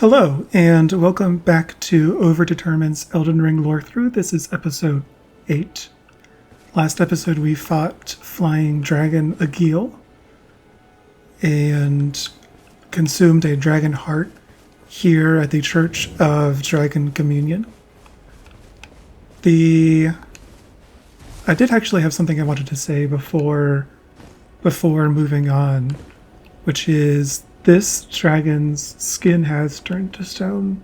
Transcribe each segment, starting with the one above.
Hello, and welcome back to Overdetermine's Elden Ring lore through. This is episode 8. Last episode we fought Flying Dragon Agil and consumed a dragon heart here at the Church of Dragon Communion. I did actually have something I wanted to say before moving on, which is this dragon's skin has turned to stone.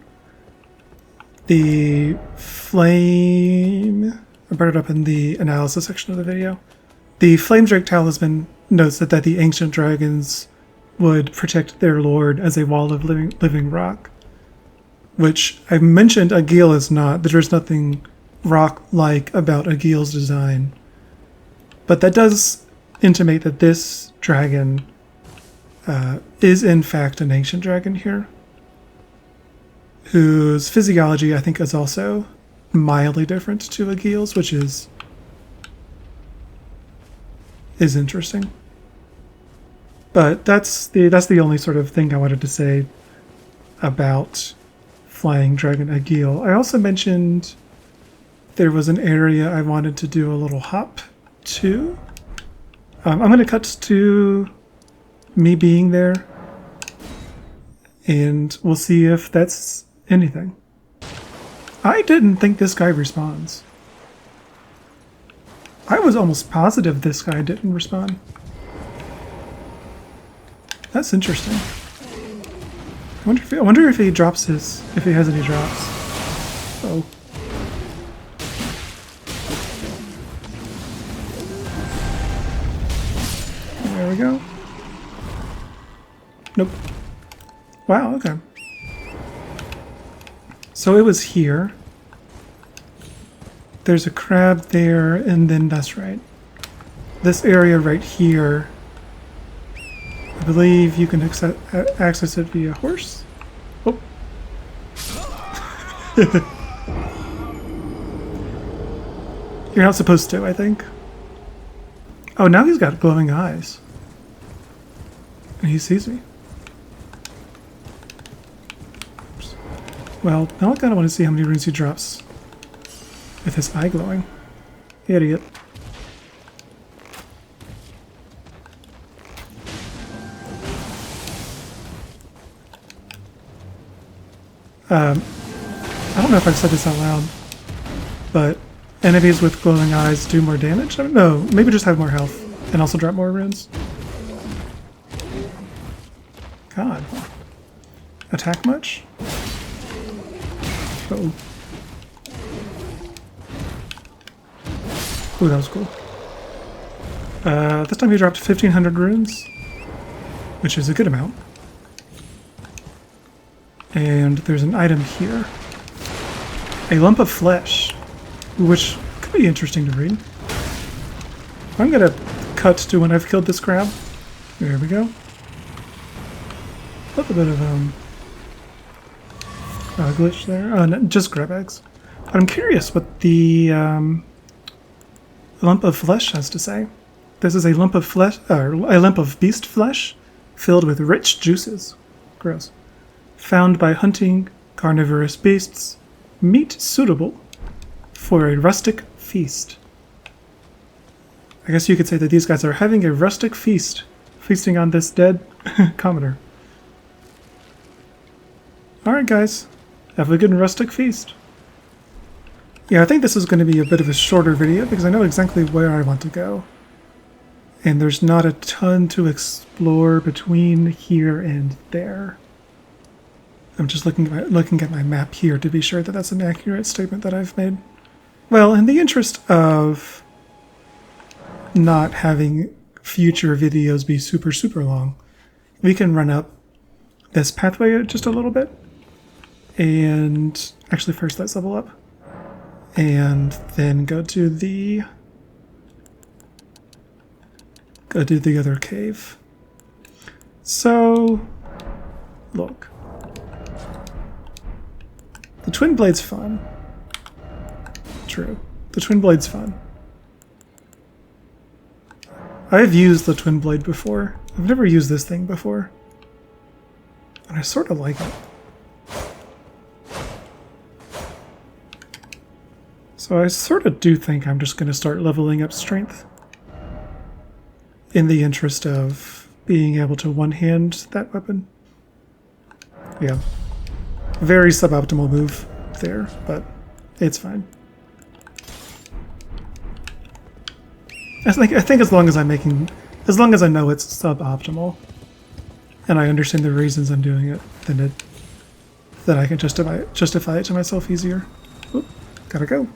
The flame, I brought it up in the analysis section of the video. The Flame Drake Talisman notes that the ancient dragons would protect their lord as a wall of living rock, which I mentioned Agil is not. There's nothing rock-like about Agil's design. But that does intimate that this dragon is in fact an ancient dragon here, whose physiology I think is also mildly different to Agil's, which is interesting. But that's the only sort of thing I wanted to say about Flying Dragon Agil. I also mentioned there was an area I wanted to do a little hop to. I'm going to cut to me being there, and we'll see if that's anything. I didn't think this guy responds. I was almost positive this guy didn't respond. That's interesting. I wonder if he drops if he has any drops. Oh. There we go. Nope. Wow, okay. So it was here. There's a crab there, and then that's right. This area right here, I believe you can access it via horse. Oh. You're not supposed to, I think. Oh, now he's got glowing eyes. And he sees me. Well, now I kind of want to see how many runes he drops with his eye glowing. Idiot. I don't know if I've said this out loud, but enemies with glowing eyes do more damage? No, maybe just have more health and also drop more runes. God. Attack much? Uh-oh. Ooh, that was cool. This time he dropped 1,500 runes, which is a good amount. And there's an item here. A lump of flesh, which could be interesting to read. I'm gonna cut to when I've killed this crab. There we go. A little bit of glitch there. Oh, no, just grab eggs. But I'm curious what the lump of flesh has to say. This is a lump of flesh, or a lump of beast flesh, filled with rich juices. Gross. Found by hunting carnivorous beasts. Meat suitable for a rustic feast. I guess you could say that these guys are having a rustic feast, feasting on this dead commoner. Alright guys, have a good rustic feast. Yeah, I think this is going to be a bit of a shorter video because I know exactly where I want to go. And there's not a ton to explore between here and there. I'm just looking at my map here to be sure that that's an accurate statement that I've made. Well, in the interest of not having future videos be super long, we can run up this pathway just a little bit. And actually first let's level up. And then go to the other cave. So look. The Twin Blade's fun. True. The Twin Blade's fun. I've used the Twin Blade before. I've never used this thing before. And I sort of like it. So I sort of do think I'm just going to start leveling up strength in the interest of being able to one-hand that weapon. Yeah. Very suboptimal move there, but it's fine. I think as long as as long as I know it's suboptimal, and I understand the reasons I'm doing it, then I can justify it to myself easier. Oop, gotta go.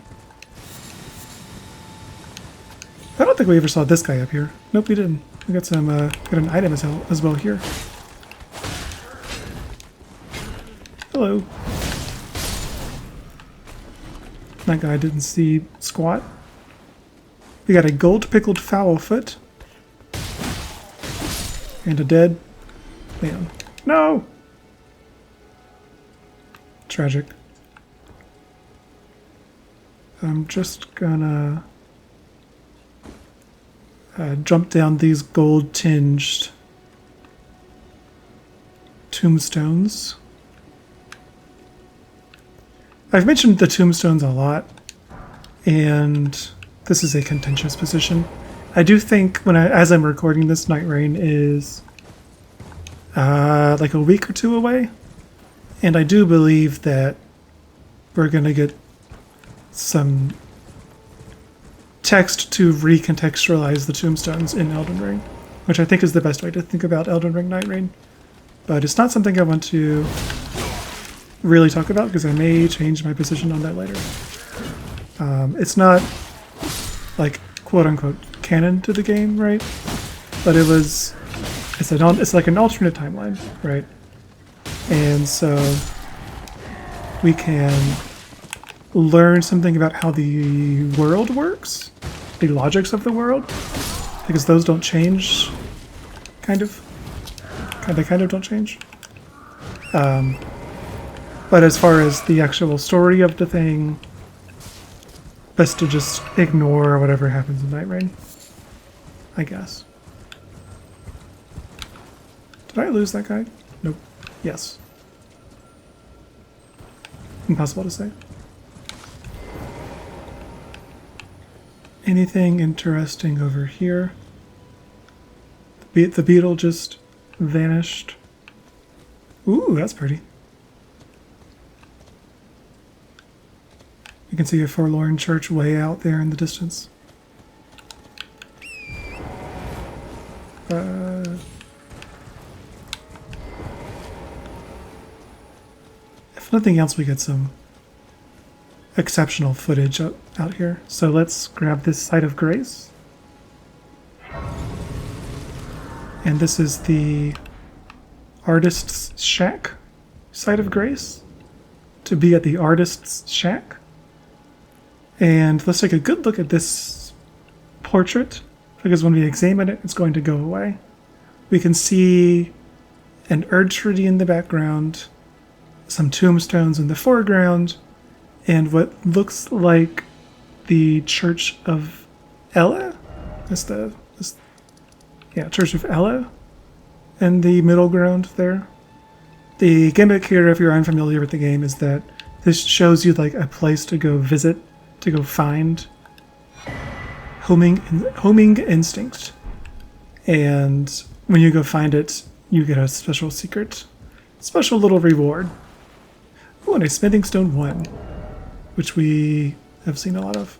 I don't think we ever saw this guy up here. Nope, we didn't. We got some got an item as well here. Hello. That guy didn't see squat. We got a gold pickled fowl foot. And a dead man. No! Tragic. I'm just gonna jump down these gold tinged tombstones. I've mentioned the tombstones a lot, and this is a contentious position. I do think as I'm recording this, Night Rain is like a week or two away, and I do believe that we're gonna get some text to recontextualize the tombstones in Elden Ring, which I think is the best way to think about Elden Ring Night Rain. But it's not something I want to really talk about because I may change my position on that later. It's not like quote-unquote canon to the game, right? But it's like an alternate timeline, right? And so we can learn something about how the world works, the logics of the world, because those don't change, they kind of don't change. But as far as the actual story of the thing, best to just ignore whatever happens in Night Rain, I guess. Did I lose that guy? Nope. Yes. Impossible to say. Anything interesting over here? The beetle just vanished. Ooh, that's pretty. You can see a forlorn church way out there in the distance. If nothing else, we get some exceptional footage out here. So let's grab this Site of Grace. And this is the Artist's Shack Site of Grace. To be at the Artist's Shack. And let's take a good look at this portrait, because when we examine it, it's going to go away. We can see an Erd tree in the background, some tombstones in the foreground, and what looks like the Church of Ella? Church of Ella in the middle ground there. The gimmick here, if you're unfamiliar with the game, is that this shows you like a place to go visit, to go find homing instinct. And when you go find it, you get a special little reward. Oh, and a smithing stone 1, which we have seen a lot of.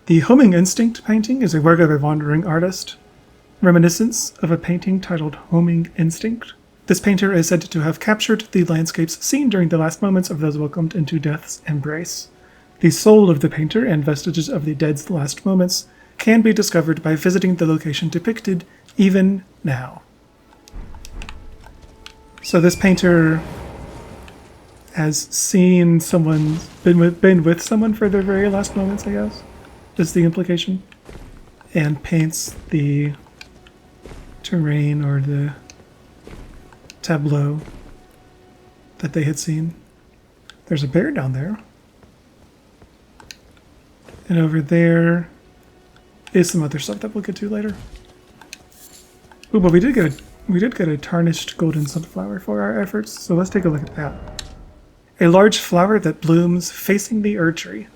The Homing Instinct painting is a work of a wandering artist, reminiscence of a painting titled Homing Instinct. This painter is said to have captured the landscapes seen during the last moments of those welcomed into death's embrace. The soul of the painter and vestiges of the dead's last moments can be discovered by visiting the location depicted even now. So this painter has seen someone, been with someone for their very last moments, I guess, is the implication, and paints the terrain or the tableau that they had seen. There's a bear down there. And over there is some other stuff that we'll get to later. Ooh, but we did get a tarnished golden sunflower for our efforts, so let's take a look at that. A large flower that blooms facing the Erd tree.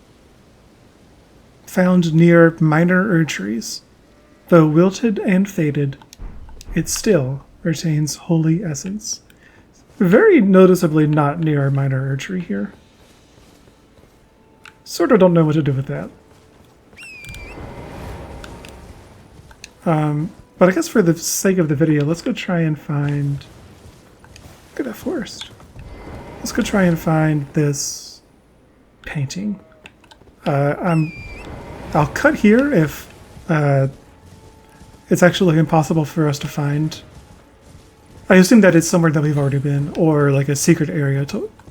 found near minor Erdtrees. Though wilted and faded, it still retains holy essence. Very noticeably not near a minor Erdtree here. Sort of don't know what to do with that. But I guess for the sake of the video, let's go try and find... Look at that forest. Let's go try and find this painting. I'll cut here if it's actually impossible for us to find. I assume that it's somewhere that we've already been, or like a secret area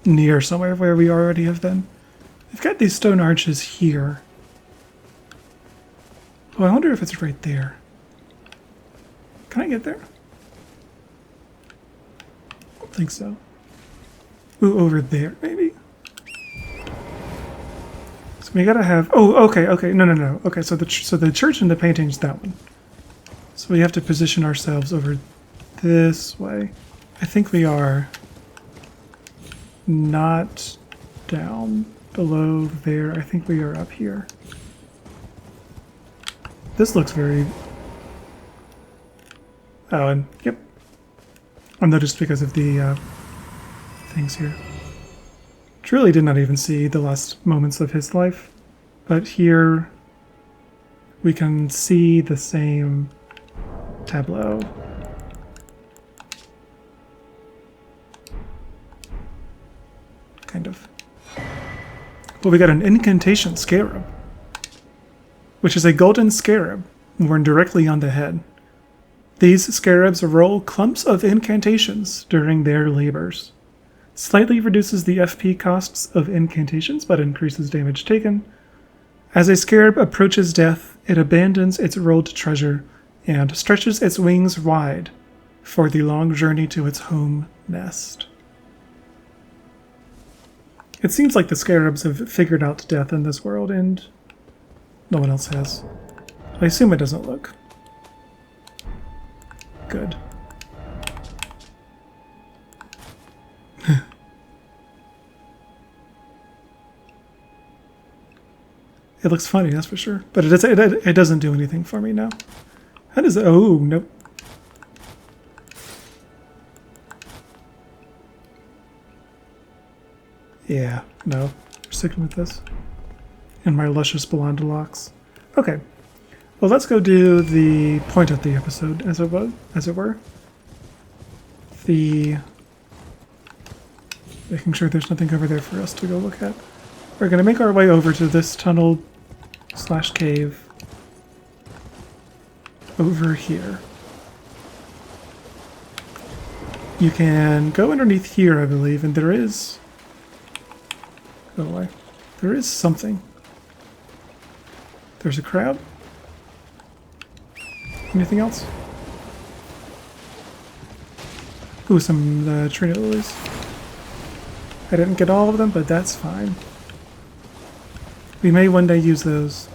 near somewhere where we already have been. We've got these stone arches here. Oh, I wonder if it's right there. Can I get there? I don't think so. Ooh, over there, maybe? So we gotta have... Oh, okay, no. Okay, so the church and the painting's that one. So we have to position ourselves over this way. I think we are not down below there. I think we are up here. This looks very... Oh, and yep. I noticed because of the things here. Truly did not even see the last moments of his life, but here we can see the same tableau. Kind of. But we got an incantation scarab, which is a golden scarab worn directly on the head. These scarabs roll clumps of incantations during their labors. Slightly reduces the FP costs of incantations, but increases damage taken. As a scarab approaches death, it abandons its rolled treasure and stretches its wings wide for the long journey to its home nest. It seems like the scarabs have figured out death in this world, and no one else has. I assume it doesn't look good. It looks funny, that's for sure. But it doesn't do anything for me now. How does it? Oh, nope. Yeah, no. We're sticking with this. And my luscious blonde locks. Okay. Well, let's go do the point of the episode, as it were. Making sure there's nothing over there for us to go look at. We're going to make our way over to this tunnel / cave over here. You can go underneath here, I believe, and there is... Go away. There is something. There's a crab. Anything else? Ooh, some Trina lilies. I didn't get all of them, but that's fine. We may one day use those.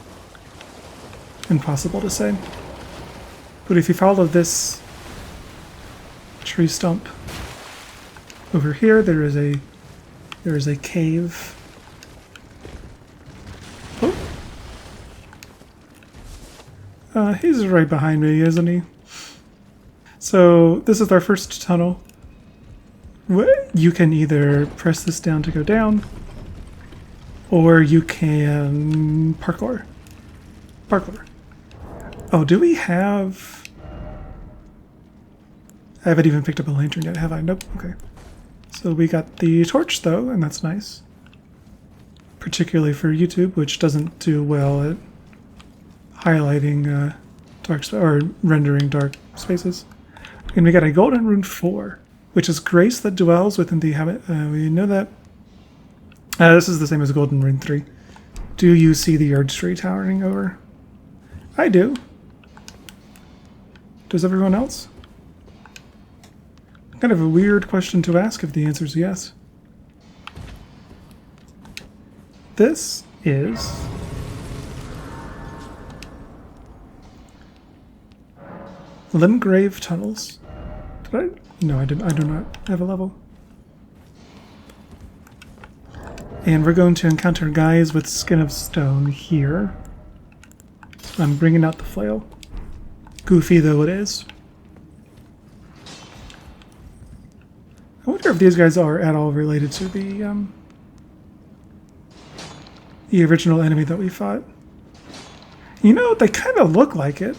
Impossible to say. But if you follow this tree stump over here, there is a cave. Oh. He's right behind me, isn't he? So this is our first tunnel. You can either press this down to go down, or you can parkour. Oh, do we have... I haven't even picked up a lantern yet, have I? Nope, okay. So we got the torch, though, and that's nice. Particularly for YouTube, which doesn't do well at highlighting or rendering dark spaces. And we got a golden rune 4, which is grace that dwells within the habit. We know that. This is the same as golden rune 3. Do you see the Erdtree towering over? I do. Does everyone else? Kind of a weird question to ask if the answer is yes. This is... Limgrave Tunnels. Did I? No, I didn't. I do not have a level. And we're going to encounter guys with skin of stone here. I'm bringing out the flail. Goofy though it is. I wonder if these guys are at all related to the original enemy that we fought. You know, they kind of look like it.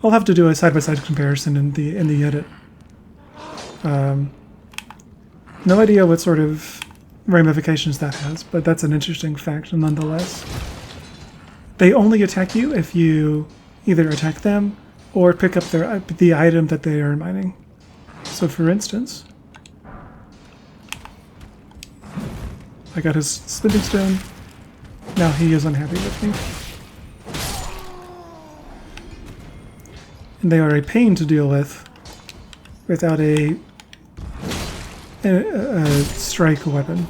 I'll have to do a side-by-side comparison in the edit. No idea what sort of ramifications that has, but that's an interesting fact nonetheless. They only attack you if you either attack them or pick up the item that they are mining. So for instance, I got his smithing stone. Now he is unhappy with me. And they are a pain to deal with without a strike weapon.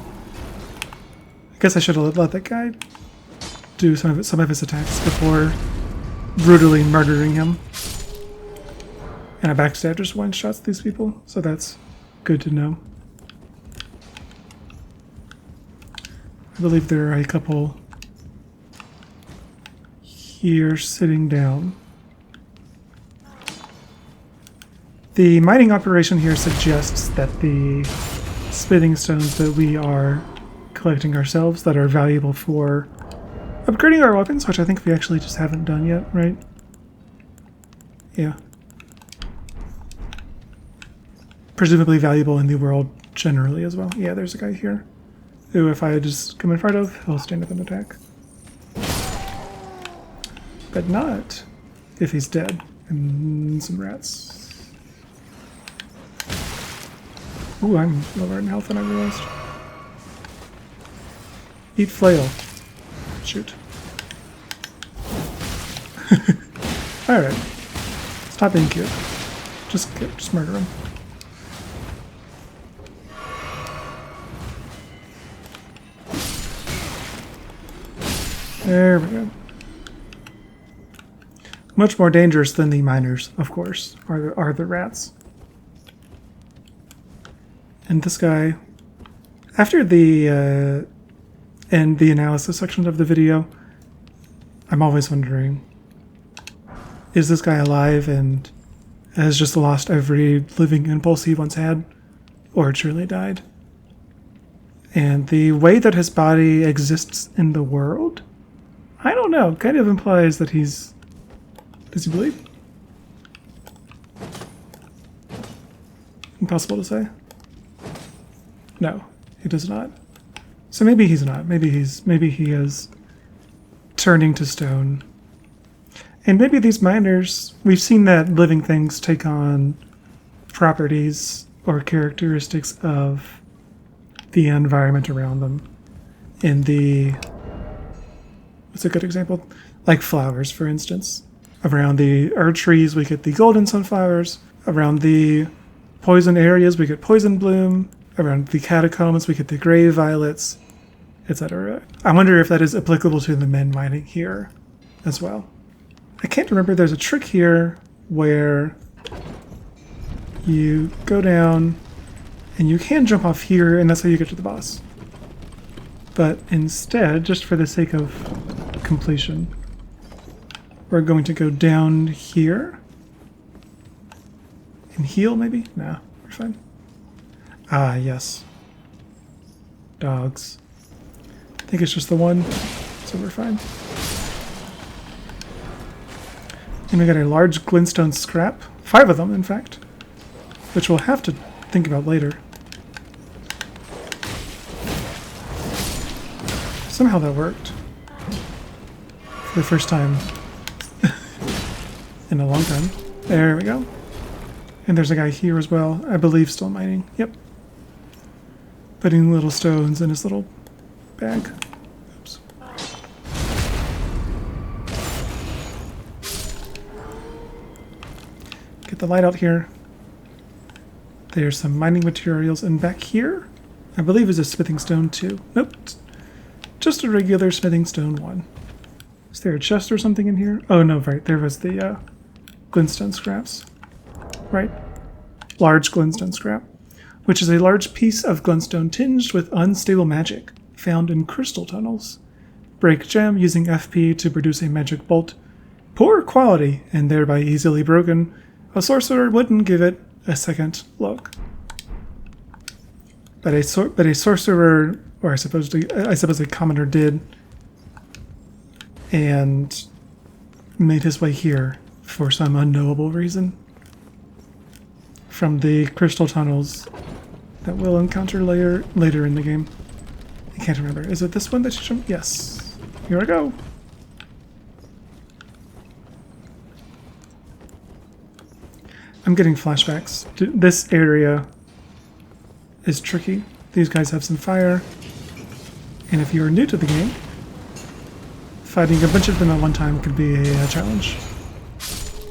I guess I should have let that guy do some of his attacks before brutally murdering him. And a backstab just one-shots these people, so that's good to know. I believe there are a couple here sitting down. The mining operation here suggests that the smithing stones that we are collecting ourselves that are valuable for upgrading our weapons, which I think we actually just haven't done yet, right? Yeah. Presumably valuable in the world generally as well. Yeah, there's a guy here who, if I just come in front of, he'll stand up and attack. But not if he's dead. And some rats. Ooh, I'm lower in health than I realized. Eat flail. Shoot. Alright. Stop being cute. Just murder him. There we go. Much more dangerous than the miners, of course, are the rats. And this guy, after the end the analysis section of the video, I'm always wondering, is this guy alive and has just lost every living impulse he once had, or truly died? And the way that his body exists in the world, I don't know, kind of implies that he's... Does he bleed? Impossible to say. No, he does not. So maybe he's not. Maybe he is turning to stone. And maybe these miners, we've seen that living things take on properties or characteristics of the environment around them. In the... What's a good example? Like flowers, for instance. Around the herb trees, we get the golden sunflowers. Around the poison areas, we get poison bloom. Around the catacombs, we get the gray violets, etc. I wonder if that is applicable to the men mining here as well. I can't remember. There's a trick here where you go down and you can jump off here, and that's how you get to the boss. But instead, just for the sake of completion, we're going to go down here and heal, maybe? No, we're fine. Ah, yes. Dogs. I think it's just the one, so we're fine. And we got a large glintstone scrap. 5 of them, in fact. Which we'll have to think about later. Somehow that worked. For the first time in a long time. There we go. And there's a guy here as well. I believe still mining. Yep. Putting little stones in his little bag. Oops. Get the light out here. There's some mining materials, and back here, I believe is a smithing stone too. Nope. Just a regular smithing stone 1. Is there a chest or something in here? Oh no, right. There was the glintstone scraps. Right. Large glintstone scrap, which is a large piece of glintstone tinged with unstable magic found in crystal tunnels. break gem using FP to produce a magic bolt. Poor quality and thereby easily broken. A sorcerer wouldn't give it a second look. But a sorcerer, or I suppose a commoner did, and made his way here for some unknowable reason. From the crystal tunnels that we'll encounter later in the game. I can't remember. Is it this one that you jumped? Yes. Here I go. I'm getting flashbacks. This area is tricky. These guys have some fire. And if you are new to the game, fighting a bunch of them at one time could be a challenge.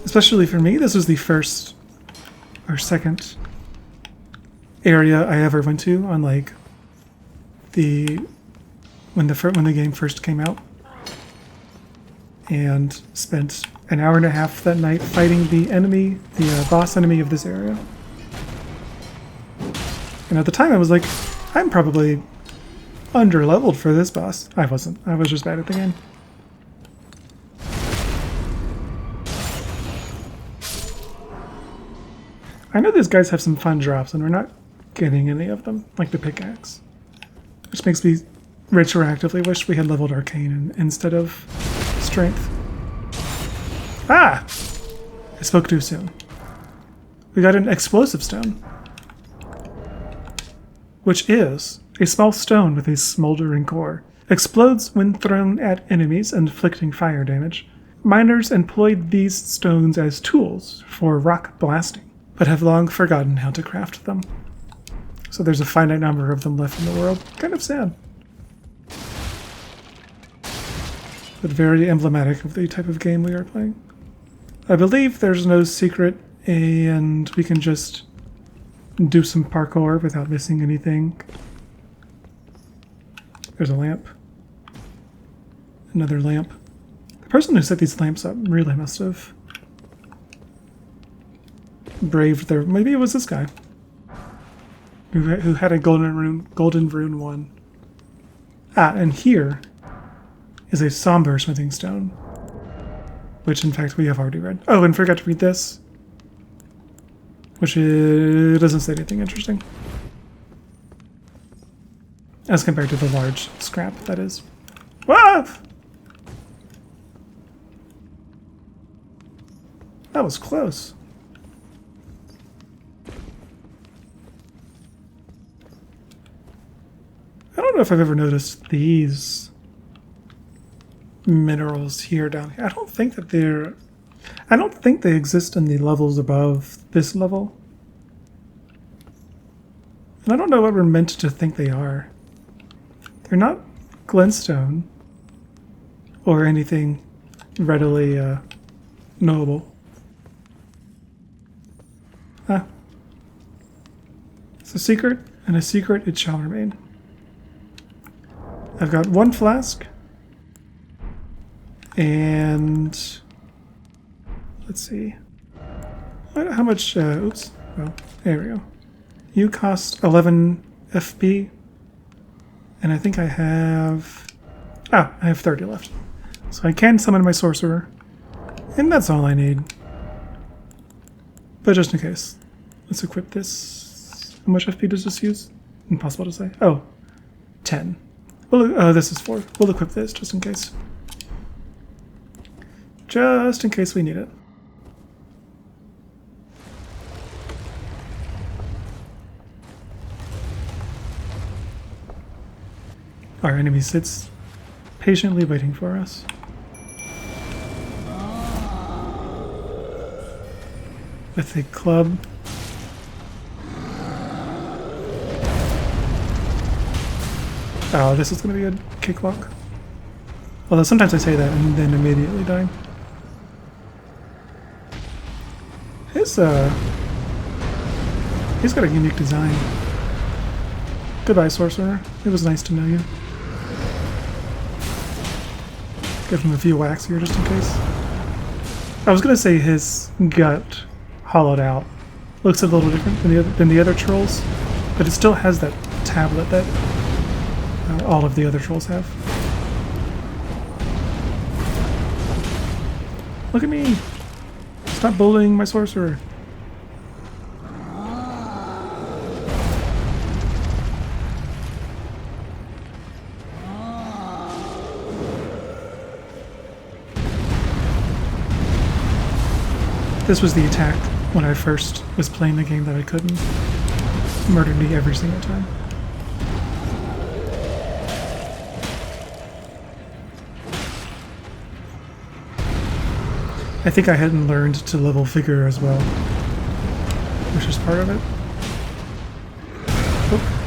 Especially for me, this was the first or second area I ever went to on like when the game first came out, and spent an hour and a half that night fighting the boss enemy of this area. And at the time I was like, I'm probably under-leveled for this boss. I wasn't. I was just bad at the game. I know these guys have some fun drops, and we're not getting any of them, like the pickaxe. Which makes me retroactively wish we had leveled Arcane instead of Strength. Ah! I spoke too soon. We got an explosive stone, which is a small stone with a smoldering core. Explodes when thrown at enemies, inflicting fire damage. Miners employed these stones as tools for rock blasting, but have long forgotten how to craft them. So there's a finite number of them left in the world. Kind of sad. But very emblematic of the type of game we are playing. I believe there's no secret, and we can just do some parkour without missing anything. There's a lamp. Another lamp. The person who set these lamps up really must have braved their... Maybe it was this guy who had a golden rune 1. Ah, and here is a somber smithing stone, which in fact we have already read. Oh, and forgot to read this, which doesn't say anything interesting as compared to the large scrap that is. Whoa! That was close. I don't know if I've ever noticed these minerals here down here. I don't think they exist in the levels above this level. And I don't know what we're meant to think they are. They're not glintstone or anything readily knowable. Ah. It's a secret, and a secret it shall remain. I've got one flask, and let's see. How much, oops, well, there we go. You cost 11 FP, and I think I have, I have 30 left. So I can summon my sorcerer, and that's all I need. But just in case, let's equip this. How much FP does this use? Impossible to say. Oh, 10. Well, this is 4. We'll equip this just in case. Just in case we need it. Our enemy sits patiently waiting for us. With a club. Oh, this is going to be a cakewalk. Although sometimes I say that and then immediately die. He's got a unique design. Goodbye, sorcerer. It was nice to know you. Give him a few whacks here just in case. I was going to say his gut hollowed out looks a little different than the other trolls, but it still has that tablet that all of the other trolls have. Look at me! Stop bullying my sorcerer. This was the attack when I first was playing the game that I couldn't. Murdered me every single time. I think I hadn't learned to level Vigor as well, which is part of it. Oh.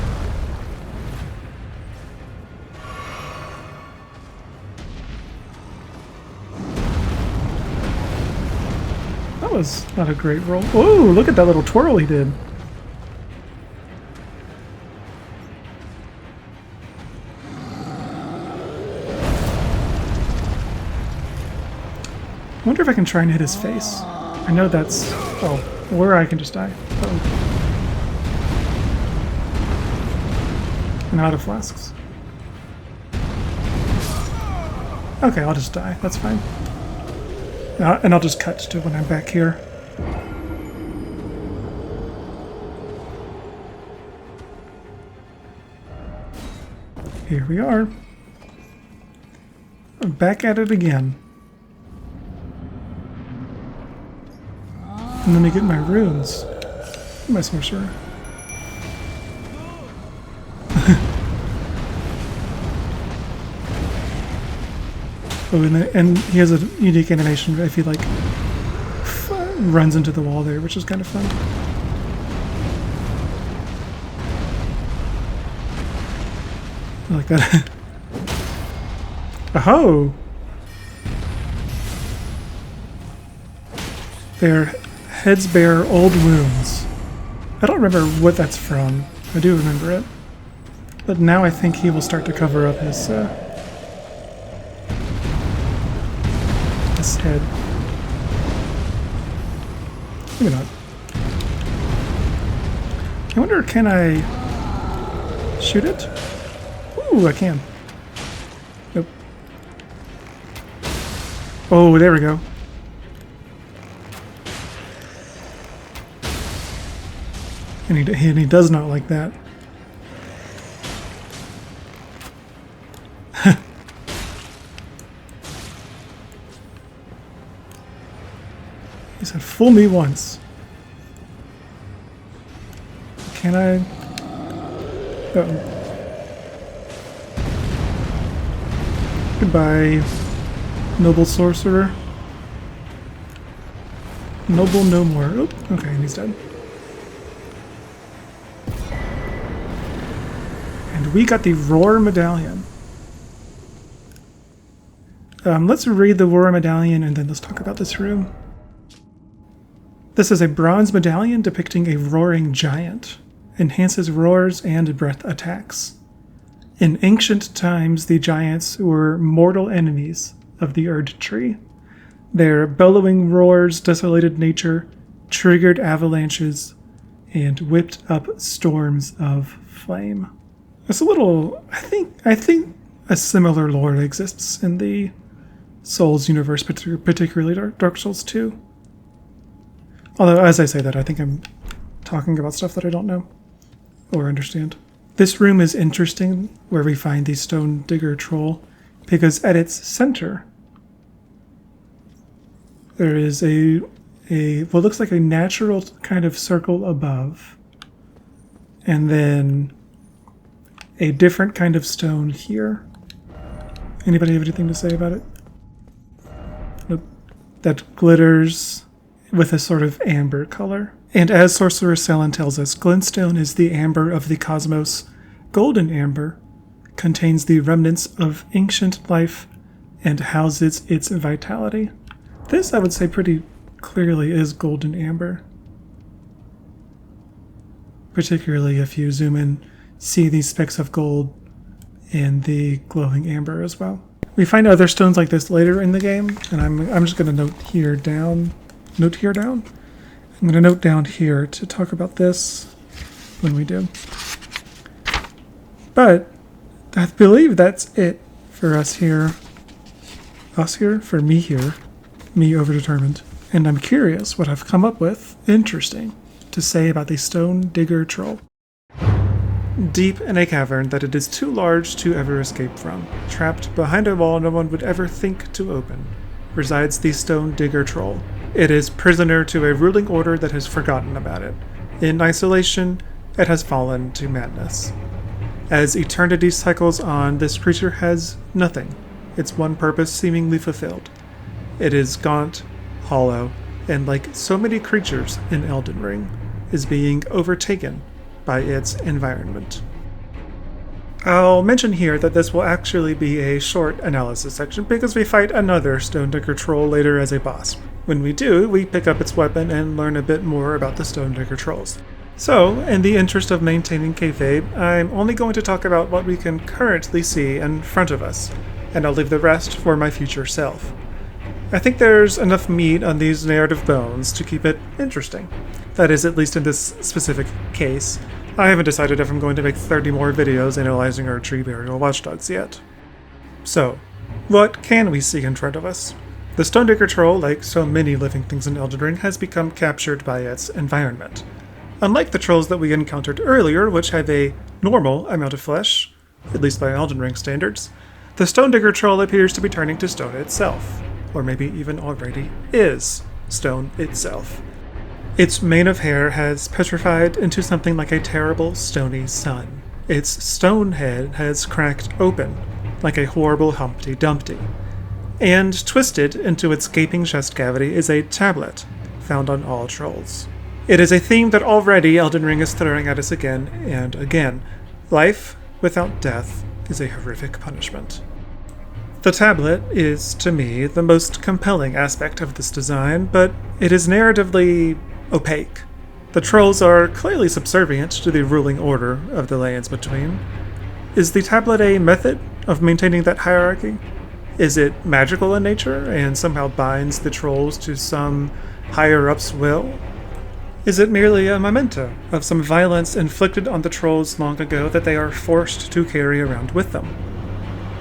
That was not a great roll. Oh, look at that little twirl he did. I wonder if I can try and hit his face. I know that's... oh, or I can just die. Oh. I'm out of flasks. Okay, I'll just die. That's fine. And I'll just cut to when I'm back here. Here we are. I'm back at it again. And let me get my runes. My sorcerer. Oh, and he has a unique animation if he like runs into the wall there, which is kind of fun. I like that. Oh! Their heads bear old wounds. I don't remember what that's from. I do remember it. But now I think he will start to cover up his head. Maybe not. I wonder, can I shoot it? Ooh, I can. Nope. Oh, there we go. And he does not like that. He said, "Fool me once." Can I? Uh-oh. Goodbye, noble sorcerer. Noble no more. Oh, okay, and he's dead. And we got the Roar Medallion. Let's read the Roar Medallion and then let's talk about this room. This is a bronze medallion depicting a roaring giant. Enhances roars and breath attacks. In ancient times, the giants were mortal enemies of the Erd Tree. Their bellowing roars desolated nature, triggered avalanches, and whipped up storms of flame. It's a little... I think a similar lore exists in the Souls universe, particularly Dark Souls 2. Although, as I say that, I think I'm talking about stuff that I don't know or understand. This room is interesting, where we find the Stonedigger Troll, because at its center there is what looks like a natural kind of circle above, and then a different kind of stone here. Anybody have anything to say about it? Nope. That glitters with a sort of amber color. And as Sorcerer Selen tells us, glintstone is the amber of the cosmos. Golden amber contains the remnants of ancient life and houses its vitality. This, I would say, pretty clearly is golden amber. Particularly if you zoom in, see these specks of gold in the glowing amber as well. We find other stones like this later in the game, and I'm just going to note here down. I'm going to note down here to talk about this when we do. But I believe that's it for us here. For me here. me overdetermined, and I'm curious what I've come up with interesting to say about the Stonedigger Troll. Deep in a cavern that it is too large to ever escape from, trapped behind a wall no one would ever think to open, resides the Stonedigger Troll. It is prisoner to a ruling order that has forgotten about it. In isolation, it has fallen to madness. As eternity cycles on, this creature has nothing, its one purpose seemingly fulfilled. It is gaunt, hollow, and like so many creatures in Elden Ring, is being overtaken by its environment. I'll mention here that this will actually be a short analysis section because we fight another Stonedigger Troll later as a boss. When we do, we pick up its weapon and learn a bit more about the Stonedigger Trolls. So, in the interest of maintaining kayfabe, I'm only going to talk about what we can currently see in front of us, and I'll leave the rest for my future self. I think there's enough meat on these narrative bones to keep it interesting. That is, at least in this specific case. I haven't decided if I'm going to make 30 more videos analyzing our tree burial watchdogs yet. So, what can we see in front of us? The Stonedigger Troll, like so many living things in Elden Ring, has become captured by its environment. Unlike the trolls that we encountered earlier, which have a normal amount of flesh, at least by Elden Ring standards, the Stonedigger Troll appears to be turning to stone itself, or maybe even already is stone itself. Its mane of hair has petrified into something like a terrible stony sun. Its stone head has cracked open, like a horrible Humpty Dumpty. And twisted into its gaping chest cavity is a tablet, found on all trolls. It is a theme that already Elden Ring is throwing at us again and again. Life without death is a horrific punishment. The tablet is, to me, the most compelling aspect of this design, but it is narratively opaque. The trolls are clearly subservient to the ruling order of the lands between. Is the tablet a method of maintaining that hierarchy? Is it magical in nature and somehow binds the trolls to some higher-up's will? Is it merely a memento of some violence inflicted on the trolls long ago that they are forced to carry around with them?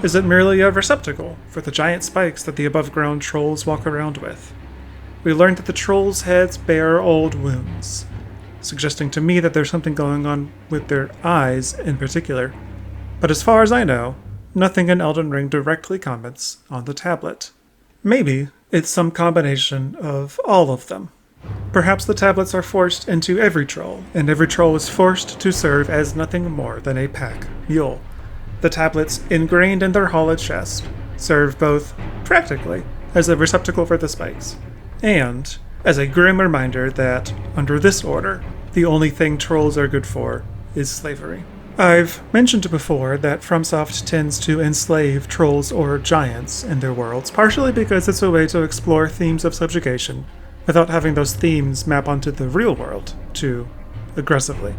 Is it merely a receptacle for the giant spikes that the above-ground trolls walk around with? We learned that the trolls' heads bear old wounds, suggesting to me that there's something going on with their eyes in particular. But as far as I know, nothing in Elden Ring directly comments on the tablet. Maybe it's some combination of all of them. Perhaps the tablets are forced into every troll, and every troll is forced to serve as nothing more than a pack mule. The tablets, ingrained in their hollow chest, serve both practically as a receptacle for the spikes, and as a grim reminder that, under this order, the only thing trolls are good for is slavery. I've mentioned before that FromSoft tends to enslave trolls or giants in their worlds, partially because it's a way to explore themes of subjugation without having those themes map onto the real world too aggressively.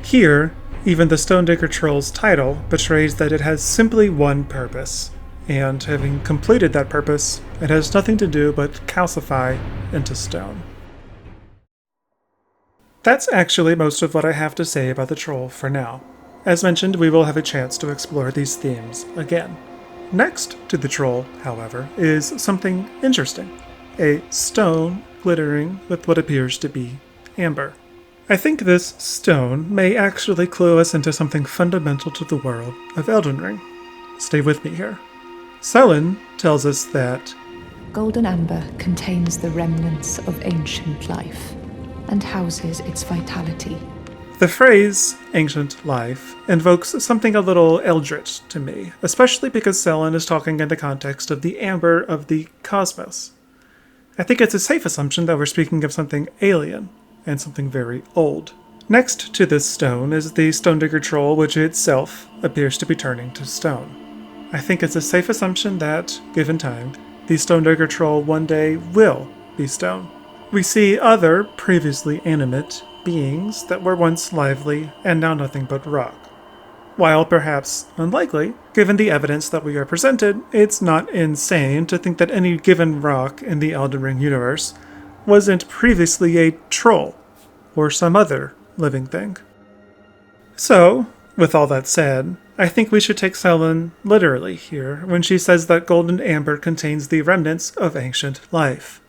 Here, even the Stonedigger Troll's title betrays that it has simply one purpose, and having completed that purpose, it has nothing to do but calcify into stone. That's actually most of what I have to say about the troll for now. As mentioned, we will have a chance to explore these themes again. Next to the troll, however, is something interesting. A stone glittering with what appears to be amber. I think this stone may actually clue us into something fundamental to the world of Elden Ring. Stay with me here. Selen tells us that golden amber contains the remnants of ancient life and houses its vitality. The phrase ancient life invokes something a little eldritch to me, especially because Selen is talking in the context of the amber of the cosmos. I think it's a safe assumption that we're speaking of something alien and something very old. Next to this stone is the Stonedigger Troll, which itself appears to be turning to stone. I think it's a safe assumption that, given time, the Stonedigger Troll one day will be stone. We see other previously animate beings that were once lively and now nothing but rock. While perhaps unlikely, given the evidence that we are presented, it's not insane to think that any given rock in the Elden Ring universe wasn't previously a troll or some other living thing. So, with all that said, I think we should take Selene literally here when she says that golden amber contains the remnants of ancient life.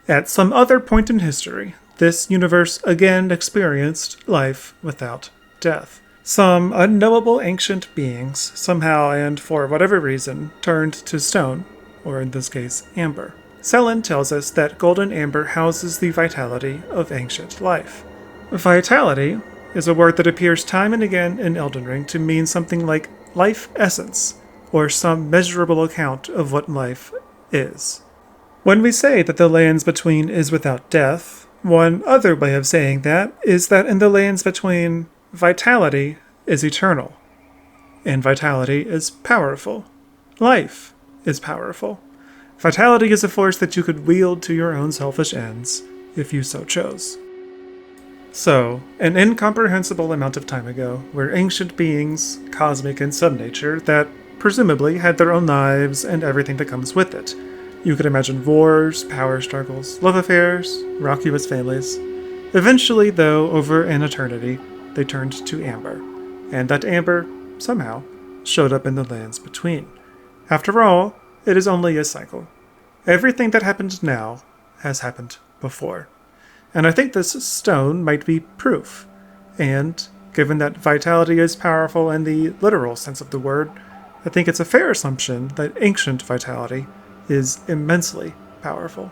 At some other point in history, this universe again experienced life without death. Some unknowable ancient beings, somehow and for whatever reason, turned to stone, or in this case, amber. Selene tells us that golden amber houses the vitality of ancient life. Vitality is a word that appears time and again in Elden Ring to mean something like life essence, or some measurable account of what life is. When we say that the lands between is without death, one other way of saying that is that in the lands between, vitality is eternal, and vitality is powerful. Life is powerful. Vitality is a force that you could wield to your own selfish ends, if you so chose. So, an incomprehensible amount of time ago, were ancient beings, cosmic in some nature, that presumably had their own lives and everything that comes with it. You could imagine wars, power struggles, love affairs, raucous families. Eventually, though, over an eternity, they turned to amber, and that amber, somehow, showed up in the lands between. After all, it is only a cycle. Everything that happened now has happened before. And I think this stone might be proof. And, given that vitality is powerful in the literal sense of the word, I think it's a fair assumption that ancient vitality is immensely powerful.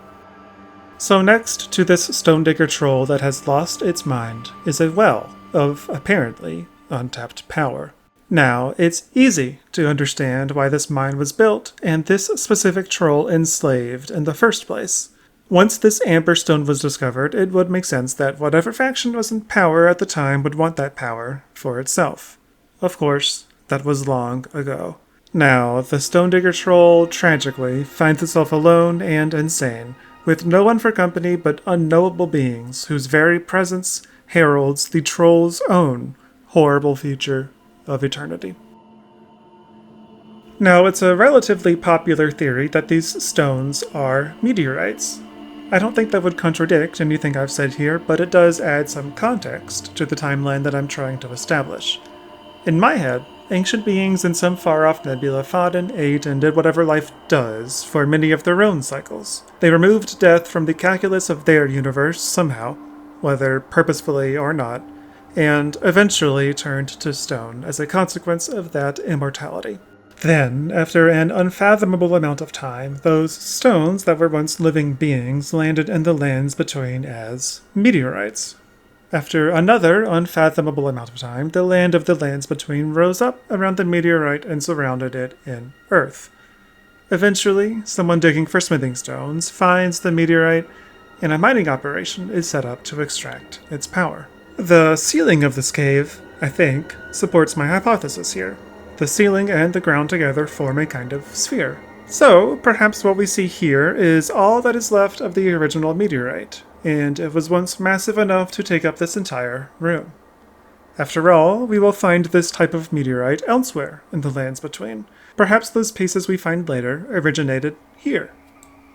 So next to this Stonedigger Troll that has lost its mind is a well of, apparently, untapped power. Now, it's easy to understand why this mine was built and this specific troll enslaved in the first place. Once this amber stone was discovered, it would make sense that whatever faction was in power at the time would want that power for itself. Of course, that was long ago. Now, the Stonedigger Troll, tragically, finds itself alone and insane, with no one for company but unknowable beings whose very presence heralds the troll's own horrible future of eternity. Now, it's a relatively popular theory that these stones are meteorites. I don't think that would contradict anything I've said here, but it does add some context to the timeline that I'm trying to establish. In my head, ancient beings in some far-off nebula fought and ate and did whatever life does for many of their own cycles. They removed death from the calculus of their universe somehow, whether purposefully or not, and eventually turned to stone as a consequence of that immortality. Then, after an unfathomable amount of time, those stones that were once living beings landed in the lands between as meteorites. After another unfathomable amount of time, the land of the lands between rose up around the meteorite and surrounded it in earth. Eventually, someone digging for smithing stones finds the meteorite, and a mining operation is set up to extract its power. The ceiling of this cave, I think, supports my hypothesis here. The ceiling and the ground together form a kind of sphere. So, perhaps what we see here is all that is left of the original meteorite, and it was once massive enough to take up this entire room. After all, we will find this type of meteorite elsewhere in the lands between. Perhaps those pieces we find later originated here.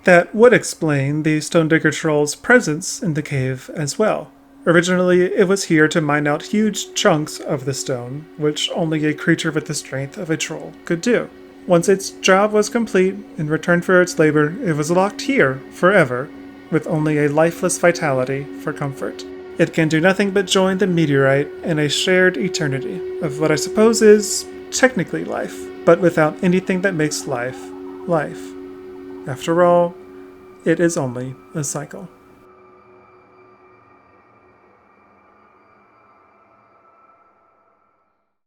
That would explain the Stonedigger Troll's presence in the cave as well. Originally, it was here to mine out huge chunks of the stone, which only a creature with the strength of a troll could do. Once its job was complete, in return for its labor, it was locked here forever, with only a lifeless vitality for comfort. It can do nothing but join the meteorite in a shared eternity of what I suppose is technically life, but without anything that makes life, life. After all, it is only a cycle.